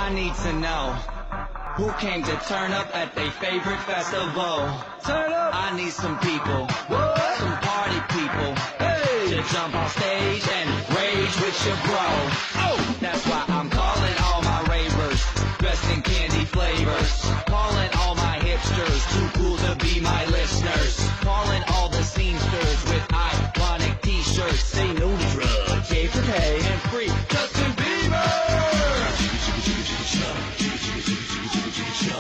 I need to know who came to turn up at their favorite festival. Turn up. I need some people, some party people, to jump on stage and rage with your bro. That's why I'm calling all my ravers, dressed in candy flavors. Calling all my hipsters, too cool to be my listeners. Calling all the scenesters with ironic t-shirts. Say no to drugs, K for K, and free Justin Bieber.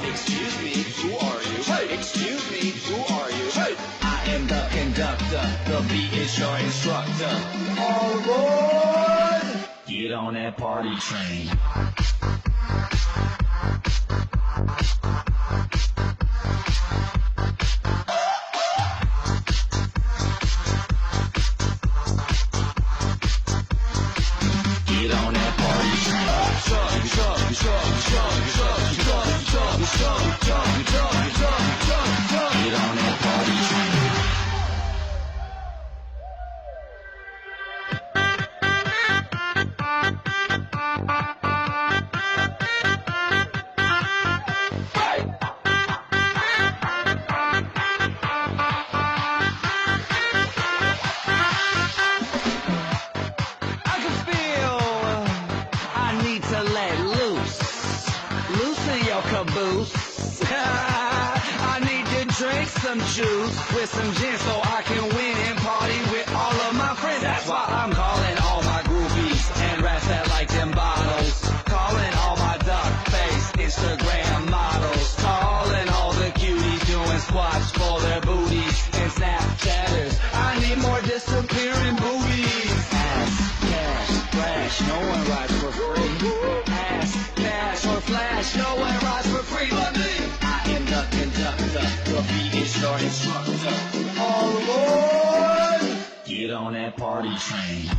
Excuse me, who are you? Hey, excuse me, who are you? Hey, I am the conductor, the beat is your instructor. All aboard! Get on that party train. Get on that party train. Get on that party train. I can feel I need to let loose. Loosen your caboose. I need to drink some juice with some gin so I can win and party with all of my friends. That's why I'm calling all my groupies and rats that like them bottles. Calling all my duck face Instagram models. Calling all the cuties doing squats for their booties and Snapchatters. I need more disappearing boobies. Ass, cash, flash, no one rides for free. Ass, cash, or flash, no one rides for free but me. I am the conductor, the beat is your instructor. All aboard! Get on that party train.